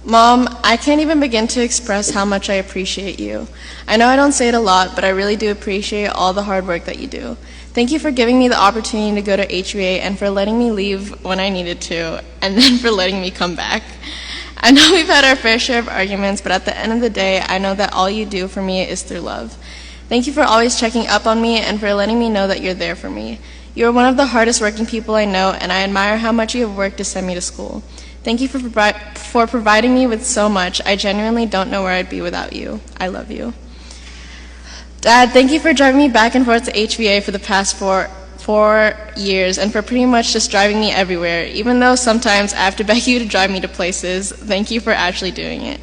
Mom, I can't even begin to express how much I appreciate you. I know I don't say it a lot, but I really do appreciate all the hard work that you do. Thank you for giving me the opportunity to go to HVA and for letting me leave when I needed to, and then for letting me come back. I know we've had our fair share of arguments, but at the end of the day, I know that all you do for me is through love. Thank you for always checking up on me and for letting me know that you're there for me. You are one of the hardest working people I know, and I admire how much you have worked to send me to school. Thank you for providing me with so much. I genuinely don't know where I'd be without you. I love you. Dad, thank you for driving me back and forth to HVA for the past four years and for pretty much just driving me everywhere. Even though sometimes I have to beg you to drive me to places, thank you for actually doing it.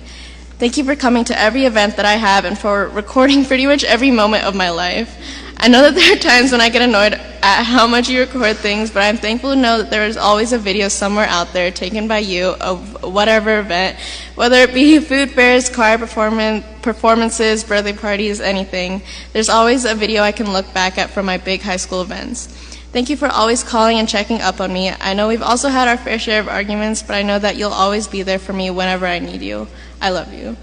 Thank you for coming to every event that I have and for recording pretty much every moment of my life. I know that there are times when I get annoyed at how much you record things, but I'm thankful to know that there is always a video somewhere out there taken by you of whatever event, whether it be food fairs, choir performances, birthday parties, anything. There's always a video I can look back at from my big high school events. Thank you for always calling and checking up on me. I know we've also had our fair share of arguments, but I know that you'll always be there for me whenever I need you. I love you.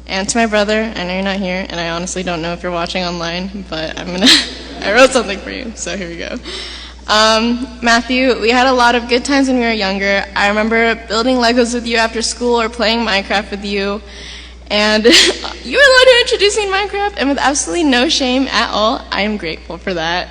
And to my brother, I know you're not here, and I honestly don't know if you're watching online, but I wrote something for you, so here we go. Matthew, we had a lot of good times when we were younger. I remember building Legos with you after school or playing Minecraft with you, and you were the one who introduced me to Minecraft, and with absolutely no shame at all, I am grateful for that.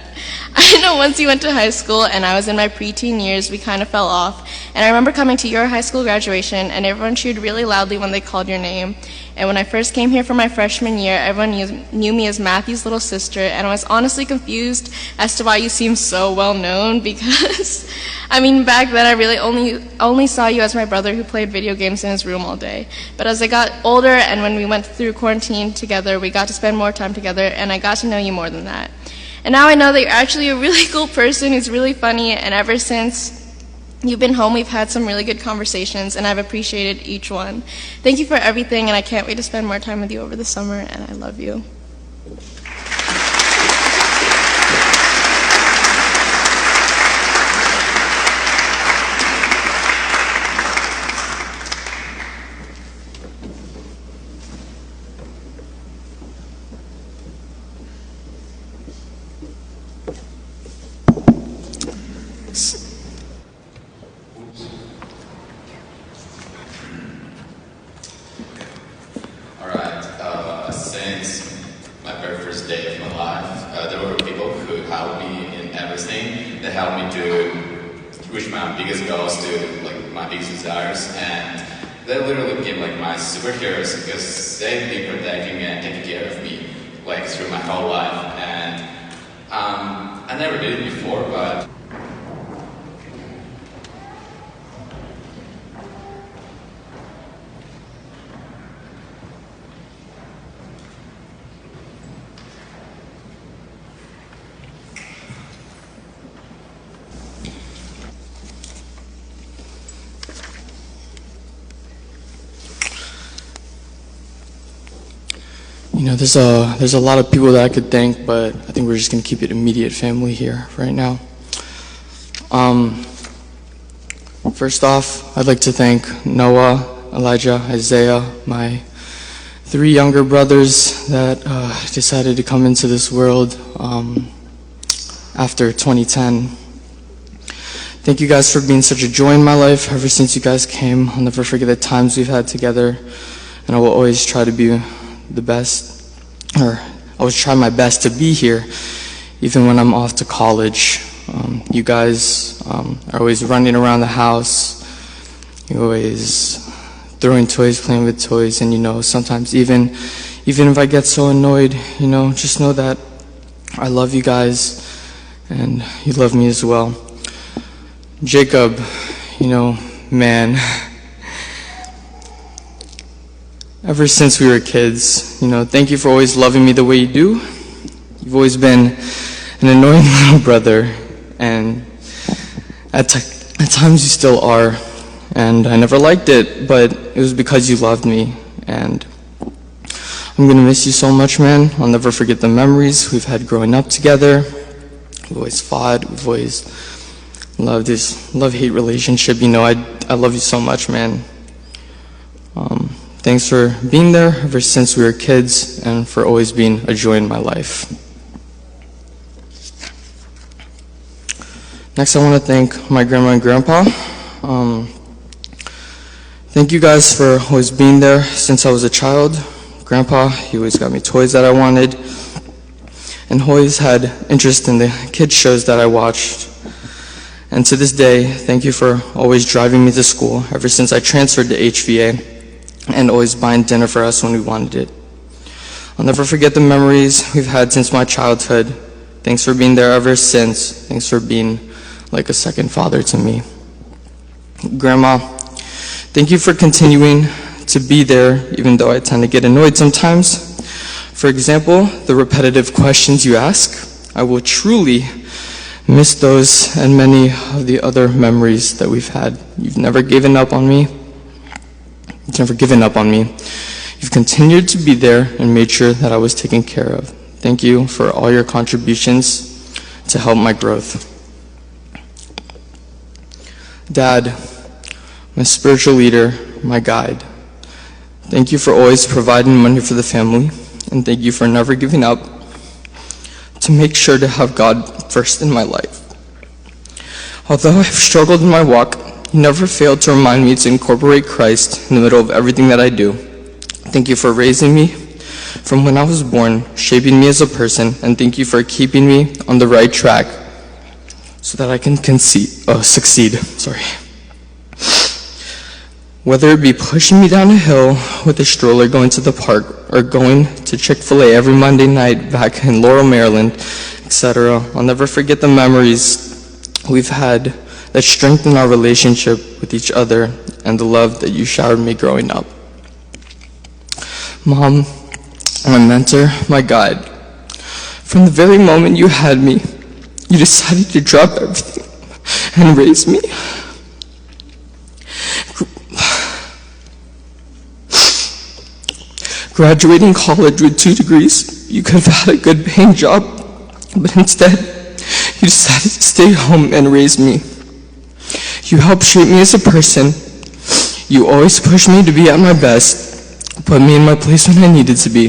I know once you went to high school and I was in my preteen years, we kind of fell off, and I remember coming to your high school graduation, and everyone cheered really loudly when they called your name. And when I first came here for my freshman year, everyone knew me as Matthew's little sister, and I was honestly confused as to why you seemed so well known because, back then I really only saw you as my brother who played video games in his room all day. But as I got older and when we went through quarantine together, we got to spend more time together, and I got to know you more than that. And now I know that you're actually a really cool person who's really funny, and ever since you've been home, we've had some really good conversations, and I've appreciated each one. Thank you for everything, and I can't wait to spend more time with you over the summer, and I love you. Since my very first day of my life, there were people who helped me in everything. They helped me to reach my biggest goals, to my biggest desires, and they literally became my superheroes because they've been protecting me and taking care of me through my whole life. And I never did it before, but there's a lot of people that I could thank, but I think we're just going to keep it immediate family here right now. First off, I'd like to thank Noah, Elijah, Isaiah, my 3 younger brothers that decided to come into this world after 2010. Thank you guys for being such a joy in my life ever since you guys came. I'll never forget the times we've had together, and I will always try to be the best, or I always try my best to be here, even when I'm off to college. You guys are always running around the house. You're always throwing toys, playing with toys, and sometimes even if I get so annoyed, just know that I love you guys, and you love me as well. Jacob, man. Ever since we were kids, thank you for always loving me the way you do. You've always been an annoying little brother, and at times you still are, and I never liked it, but it was because you loved me, and I'm gonna miss you so much, man. I'll never forget the memories we've had growing up together. We've always fought, we've always This love-hate relationship. You know, I love you so much, man. Thanks for being there ever since we were kids and for always being a joy in my life. Next, I want to thank my grandma and grandpa. Thank you guys for always being there since I was a child. Grandpa, he always got me toys that I wanted and always had interest in the kids shows that I watched. And to this day, thank you for always driving me to school ever since I transferred to HVA and always buying dinner for us when we wanted it. I'll never forget the memories we've had since my childhood. Thanks for being there ever since. Thanks for being like a second father to me. Grandma, thank you for continuing to be there even though I tend to get annoyed sometimes. For example, the repetitive questions you ask, I will truly miss those and many of the other memories that we've had. You've never given up on me. You've never given up on me. You've continued to be there and made sure that I was taken care of. Thank you for all your contributions to help my growth. Dad, my spiritual leader, my guide, thank you for always providing money for the family, and thank you for never giving up to make sure to have God first in my life. Although I've struggled in my walk, you never failed to remind me to incorporate Christ in the middle of everything that I do. Thank you for raising me from when I was born, shaping me as a person, and thank you for keeping me on the right track so that I can succeed. Whether it be pushing me down a hill with a stroller going to the park or going to Chick-fil-A every Monday night back in Laurel, Maryland, etc., I'll never forget the memories we've had that strengthen our relationship with each other and the love that you showered me growing up. Mom, my mentor, my guide. From the very moment you had me, you decided to drop everything and raise me. Graduating college with 2 degrees, you could have had a good paying job, but instead, you decided to stay home and raise me. You helped shape me as a person. You always pushed me to be at my best, put me in my place when I needed to be,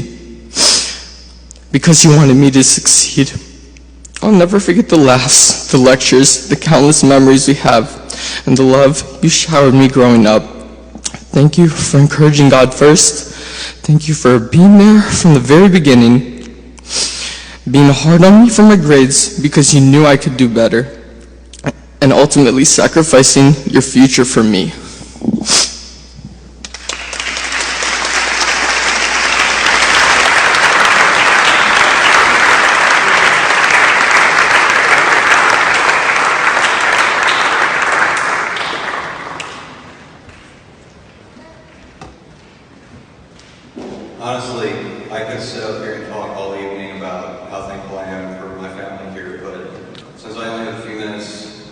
because you wanted me to succeed. I'll never forget the laughs, the lectures, the countless memories we have, and the love you showered me growing up. Thank you for encouraging God first. Thank you for being there from the very beginning, being hard on me for my grades because you knew I could do better, and ultimately sacrificing your future for me. Honestly, I could sit up here and talk all evening about how thankful I am for my family here, but since I only have a few minutes,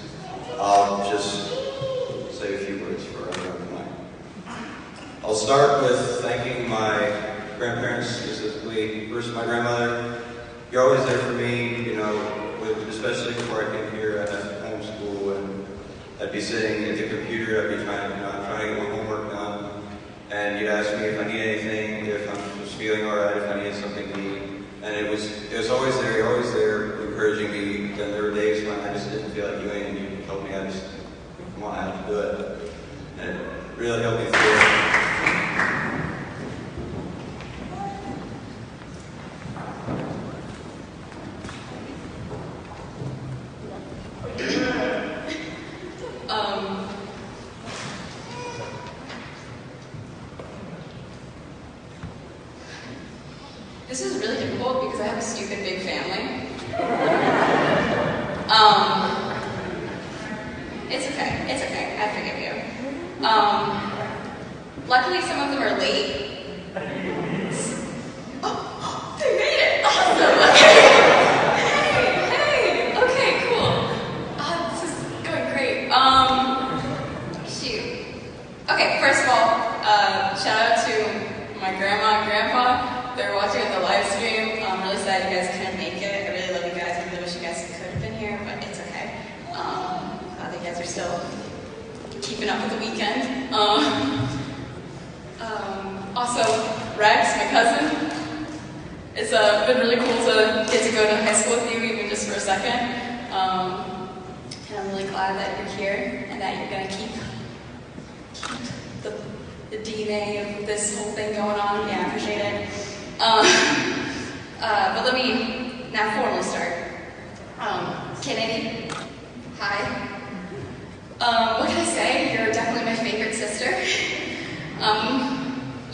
I'll just say a few words for everyone tonight. I'll start with thanking my grandparents, specifically, first my grandmother. You're always there for me, you know, especially before I came here. I'd have to homeschool, and I'd be sitting at the computer, I'd be trying to get my homework done. And you'd ask me if I need anything, if I'm just feeling alright, if I needed something to eat. And it was always there, you're always there encouraging me. Then there were days when I just didn't feel like doing it, and you told me come on, I have to do it. And it really helped me through it. This is really difficult because I have a stupid big family. It's okay, I forgive you. Luckily some of them are late. Oh, they made it, awesome, okay. Hey, okay, cool. This is going great. Shoot. Okay, first of all, shout out to my grandma and grandpa. They're watching the live stream. I'm really sad you guys couldn't make it. I really love you guys. I really wish you guys could have been here, but it's okay. Glad are still keeping up with the weekend. Also, Rex, my cousin. It's been really cool to get to go to high school with you, even just for a second. And I'm really glad that you're here and that you're going to keep the DNA of this whole thing going on. Yeah, I appreciate it. But let me now formally start. Kennedy, hi. What can I say? You're definitely my favorite sister.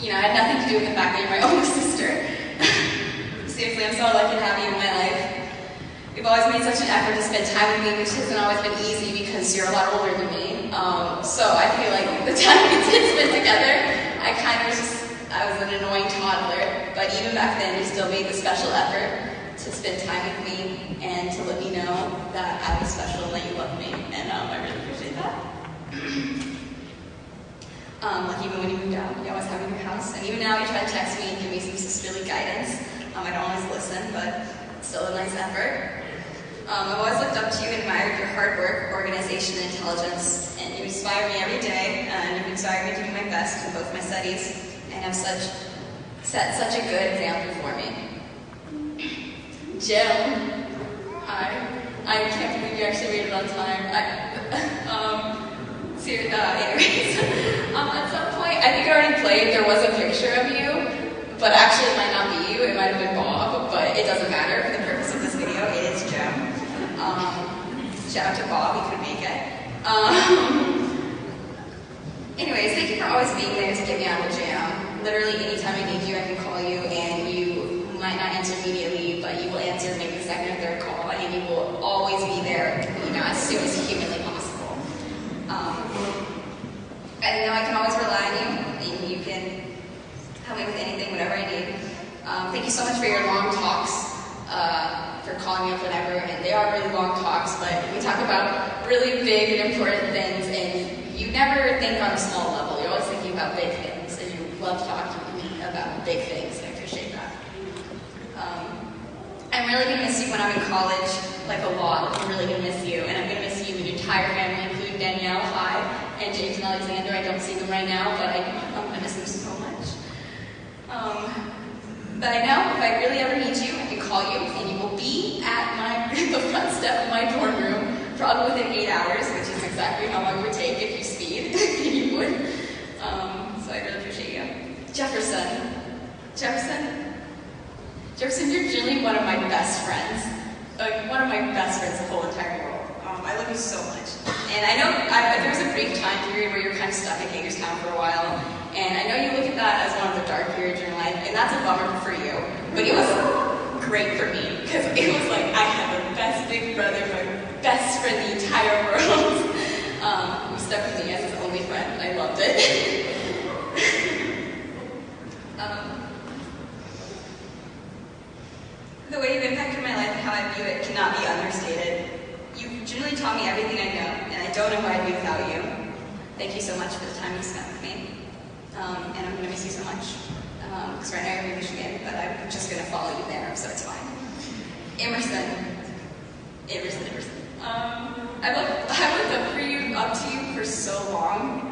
You know, I had nothing to do with the fact that you're my oldest sister. Seriously, I'm so lucky to have you in my life. You've always made such an effort to spend time with me, which hasn't always been easy because you're a lot older than me. So I feel like the time we did spend together, I was an annoying toddler. But even back then, you still made the special effort to spend time with me and to let me know that I was special and that you loved me. And I really appreciate that. Like even when you moved out, you always have me in your house. And even now, you try to text me and give me some silly guidance. I don't always listen, but it's still a nice effort. I've always looked up to you and admired your hard work, organization, and intelligence. And you inspire me every day, and you've inspired me to do my best in both my studies and have set such a good example for me. Jill, hi. I can't believe you actually waited on time. Anyways, at some point, I think I already played, there was a picture of you, but actually it might not be you, it might have been Bob, but it doesn't matter for the purpose of this video, it is Jim. Shout out to Bob, he couldn't make it. Anyways, thank you for always being there to get me out of the jam. Literally anytime I need you, I can call you, and you might not answer immediately, but you will answer maybe the second or third call, and you will always be there, you know, as soon as humanly possible. I know I can always rely on you, and you can help me with anything, whatever I need. Thank you so much for your long talks, for calling me up whenever, and they are really long talks, but we talk about really big and important things, and you never think on a small level. You're always thinking about big things, and you love talking to me about big things, and I appreciate that. I'm really going to miss you when I'm in college, like a lot. I'm really going to miss you, and I'm going to miss you and your entire family, including Danielle, hi, and James and Alexander. I don't see them right now, but I'm going to miss them so much. But I know if I really ever need you, I can call you, and you will be at the front step of my dorm room, probably within 8 hours, which is exactly how long it would take if you speed, and you would. So I really appreciate you. Jefferson, you're genuinely one of my best friends. Like, one of my best friends in the whole entire world. I love you so much. And I know there was a brief time period where you were kind of stuck in Hagerstown for a while. And I know you look at that as one of the dark periods in your life, and that's a bummer for you. But it was great for me, because it was like I had the best big brother, my best friend in the entire world, who stuck with me as his only friend. I loved it. The way you've impacted my life and how I view it cannot be understated. You've genuinely taught me everything I know, and I don't know who I'd be without you. Thank you so much for the time you spent with me. And I'm going to miss you so much. Because right now you're in Michigan, but I'm just going to follow you there, so it's fine. Emerson. I've looked up to you for so long.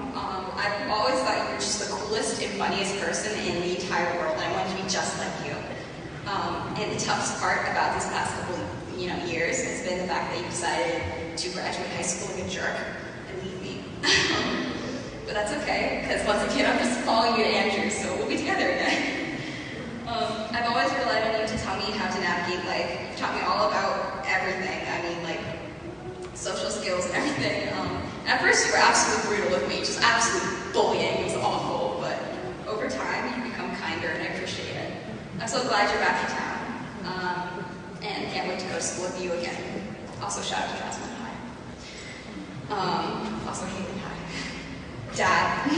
I've always thought you were just the coolest and funniest person in the entire world, and I wanted to be just like you. And the toughest part about these past couple years has been the fact that you decided to graduate high school like a jerk and leave me. But that's okay, because once again, I'm just following you to Andrew, so we'll be together again. I've always relied on you to tell me how to navigate life. You've taught me all about everything. I mean, like, social skills and everything. At first, you were absolutely brutal with me, just absolute bullying. It was awful, but over time, you've become kinder, and I appreciate it. I'm so glad you're back in town, and can't wait to go to school with you again. Also, shout out to Jasmine, hi. Also, Haley, hi. Dad,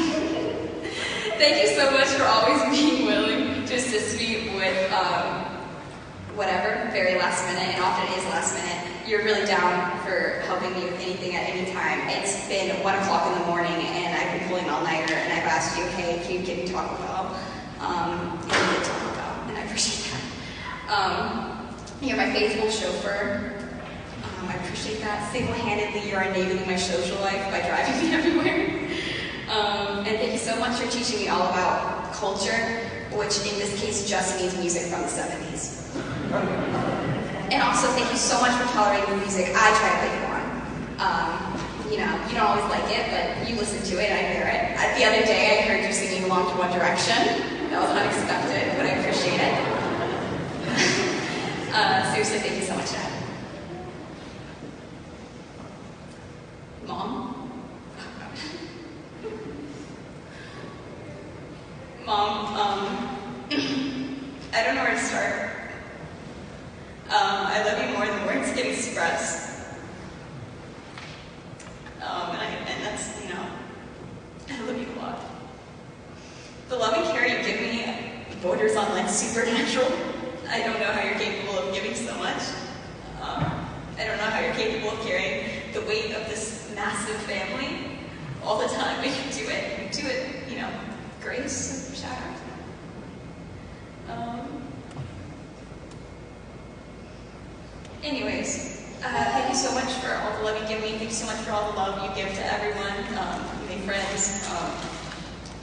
thank you so much for always being willing to assist me with whatever, very last minute, and often it is last minute. You're really down for helping me with anything at any time. It's been 1 o'clock in the morning, and I've been pulling all-nighter, and I've asked you, hey, can you get me Taco Bell? And you did Taco Bell, and I appreciate that. You're my faithful chauffeur. I appreciate that. Single-handedly, you're enabling my social life by driving me everywhere. And thank you so much for teaching me all about culture, which in this case just means music from the 70s. And also thank you so much for tolerating the music I try to put you on. You know, you don't always like it, but you listen to it, I hear it. The other day I heard you singing along to One Direction. That was unexpected, but I appreciate it. Seriously, thank you so much, Dad. Mom? Mom, I don't know where to start. I love you more than words can express. And that's, you know, I love you a lot. The love and care you give me borders on like supernatural. I don't know how you're capable of giving so much. I don't know how you're capable of carrying the weight of this massive family all the time, but you do it. You do it, you know, grace and shout out. Anyways, thank you so much for all the love you give me. Thank you so much for all the love you give to everyone. You make friends.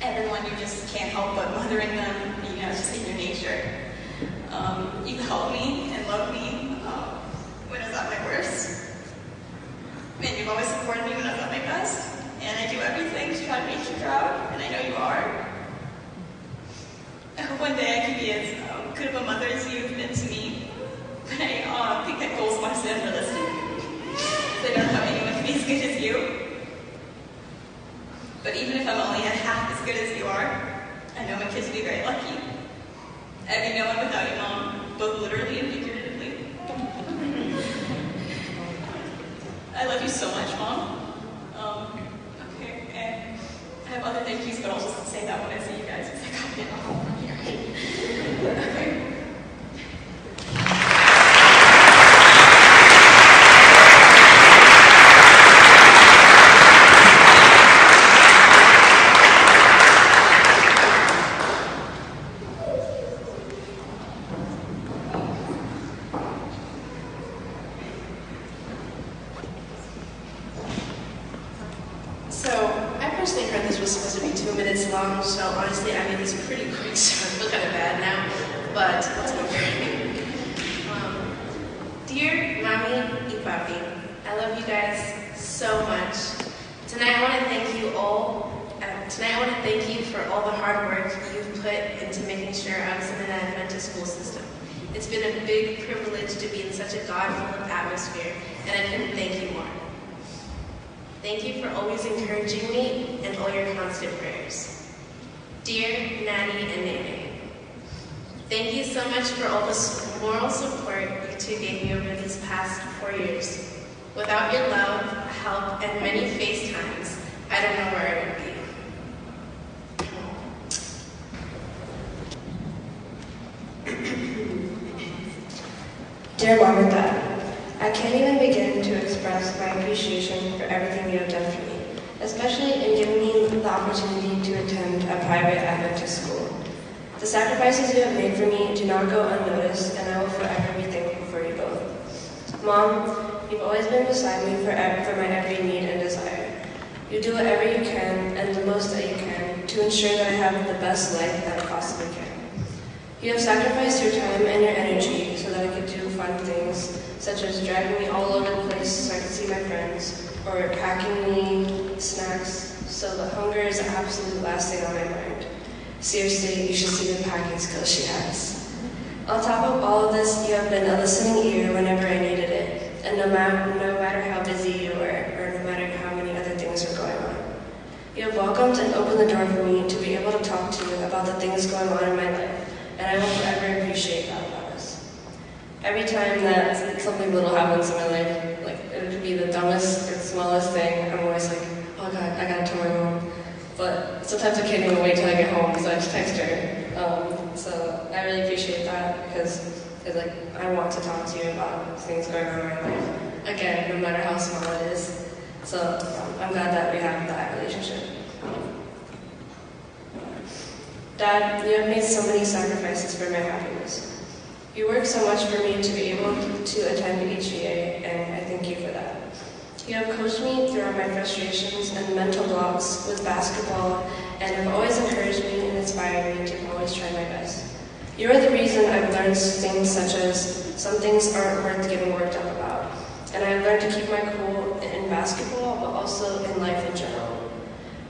Everyone, you just can't help but mothering them. You know, it's just in your nature. You help me and love me when I was at my worst. And you've always supported me when I was at my best. And I do everything to try to make you proud, and I know you are. I hope one day I can be as good of a mother as you've been to me. But I think that goal is honestly unrealistic. I don't know how anyone can be as good as you. But even if I'm only half as good as you are, I know my kids will be very lucky. I'd be no one without you, Mom, both literally and figuratively. I love you so much, Mom. Okay, and I have other thank yous, but I'll just say that when I see you guys, because I got it all here. Okay. So honestly, I made this pretty quick, so I feel kind of bad now, but let's go for it. Dear Mommy and Papi, I love you guys so much. Tonight I want to thank you all. Tonight I want to thank you for all the hard work you've put into making sure I was in an Adventist school system. It's been a big privilege to be in such a God-filled atmosphere, and I couldn't thank you more. Thank you for always encouraging me and all your constant prayers. Dear Nanny and Nene, thank you so much for all the moral support you two gave me over these past 4 years. Without your love, help, and many FaceTimes, I don't know where I would be. Dear Mom and Dad, I can't even begin to express my appreciation for everything you have done for me, especially in giving me the opportunity to attend a private Adventist school. The sacrifices you have made for me do not go unnoticed, and I will forever be thankful for you both. Mom, you've always been beside me for my every need and desire. You do whatever you can, and the most that you can, to ensure that I have the best life that I possibly can. You have sacrificed your time and your energy so that I could do fun things, such as driving me all over the place so I could see my friends, or packing me snacks, so the hunger is the absolute last thing on my mind. Seriously, you should see the packing skills she has. On top of all of this, you have been a listening ear whenever I needed it, and no matter how busy you were, or no matter how many other things were going on. You have welcomed and opened the door for me to be able to talk to you about the things going on in my life, and I will forever appreciate that about us. Every time that something little happens in my life, like it could be the dumbest or smallest thing, I'm always like, oh God, I gotta tell my mom. But sometimes I can't even wait till I get home, so I just text her. So I really appreciate that because it's like I want to talk to you about things going on in my life. Again, no matter how small it is. So I'm glad that we have that relationship. Dad, you have made so many sacrifices for my happiness. You work so much for me to be able to attend HVA, and I thank you for that. You have coached me throughout my frustrations and mental blocks with basketball, and have always encouraged me and inspired me to always try my best. You are the reason I've learned things such as some things aren't worth getting worked up about, and I've learned to keep my cool in basketball, but also in life in general.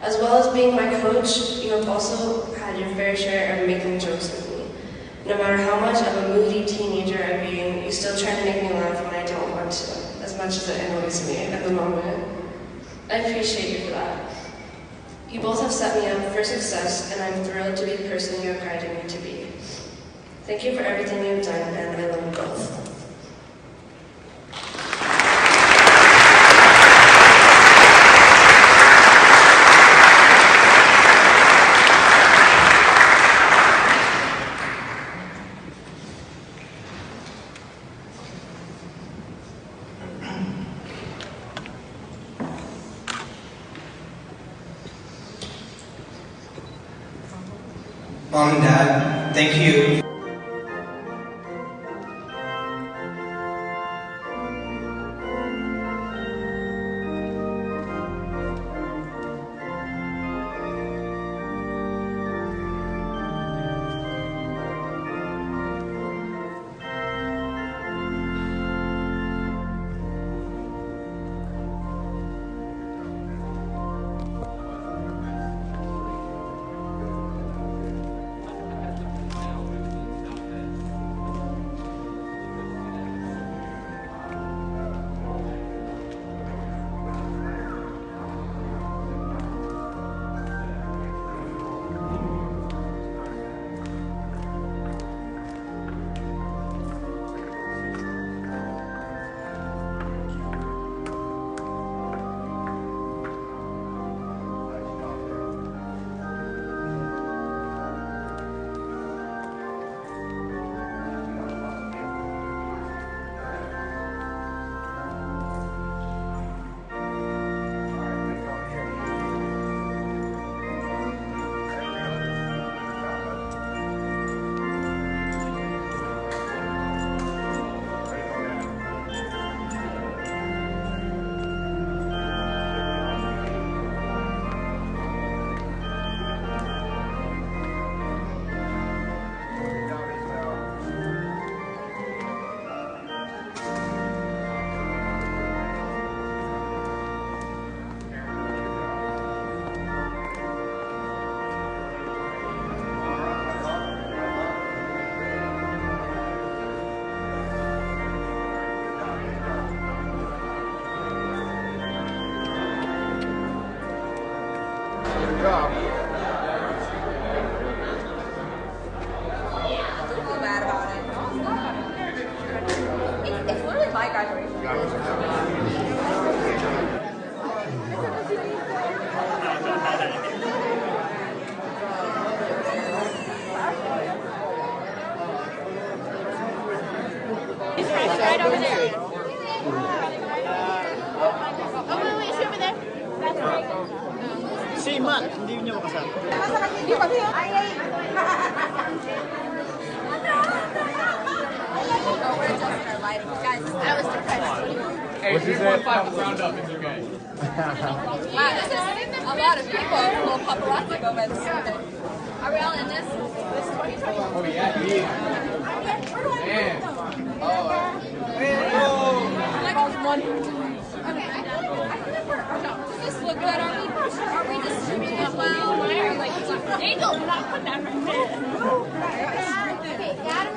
As well as being my coach, you have also had your fair share of making jokes with me. No matter how much of a moody teenager I'm being, you still try to make me laugh when I don't want to, as much as it annoys me at the moment. I appreciate you for that. You both have set me up for success, and I'm thrilled to be the person you have guided me to be. Thank you for everything you have done, and I love you both. Mom and Dad, thank you. Right over there. Oh, wait, she over there. That's right. Si Mak, hindi niyo makasama. Oh, we're adjusting our lighting. Guys, that was depressing. Hey, 3.5 round up, it's okay. Wow, this is a lot of people. A little paparazzi moments. Are we all in this? This is 2020. Oh, yeah. Man. Okay, I think we're. Does this look good? Are we distributing it well? Or like, Angel, I'm not putting that right there. Okay, Adam.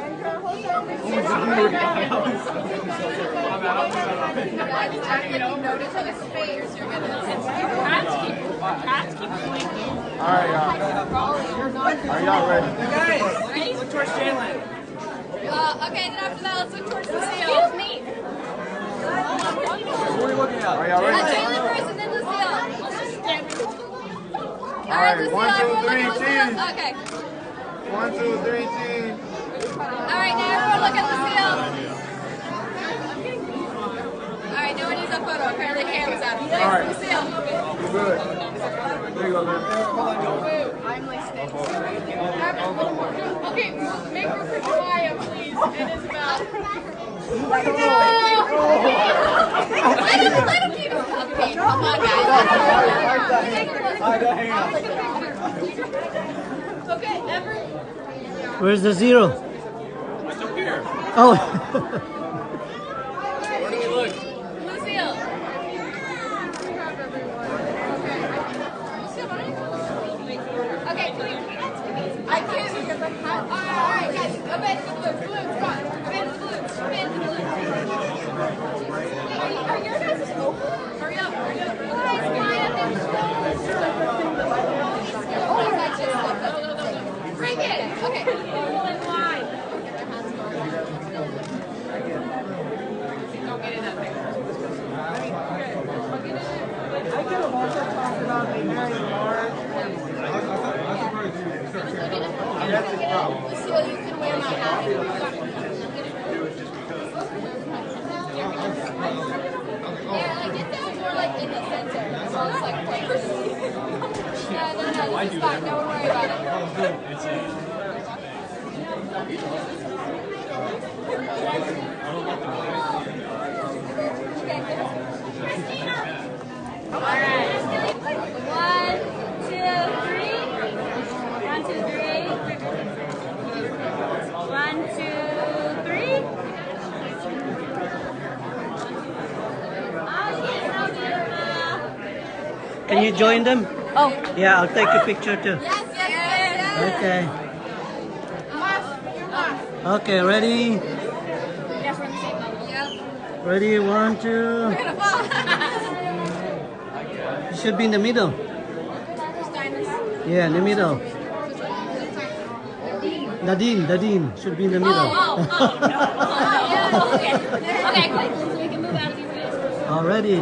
Alright, are y'all ready? Guys, look towards Jalen. Okay, then after that, let's look towards the seal. Excuse me. What are you looking at? Are y'all ready? Jalen first and then the seal. Alright, the 1, 2, 3, seal. cheese. Okay. 1, 2, 3, cheese. Alright, now everyone look at the seal. Alright, no one needs a photo. Apparently the camera's out. Alright. The seal. You're good. There you go, man. I'm listening. Okay, make room for Jemiah, please. And his Come on, guys. Okay, ever. Where's the zero? It's up here. Oh. Where do we look? Lucille. Okay, please. I can't because I can't. Alright, guys, go back to the balloons. Balloons, come on. Go back to the balloons. Go back to the balloons. Are your guys open? Hurry up, hurry up. Guys, fly up and bring it. Okay. All in line. Don't get in that thing. I could have also talked about the very large. Lucille, you can wear my hat. Yeah, like get down more like in the center. So it's like flavors. No, this is fine. Don't worry about it. Christina! All right. 1, 2, 3. 1, 2, 3. 1, 2, 3. Can you join them? Oh. Yeah, I'll take a picture too. Yes, yes. Okay. Okay, ready? Yes, we're on the same level. Yep. Ready, 1, 2. We're gonna fall. You should be in the middle. Stylus. Yeah, in the middle. Nadine should be in the middle. Yeah, okay. Okay, quick, so we can move out of these ways. Already.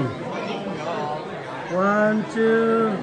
1, 2.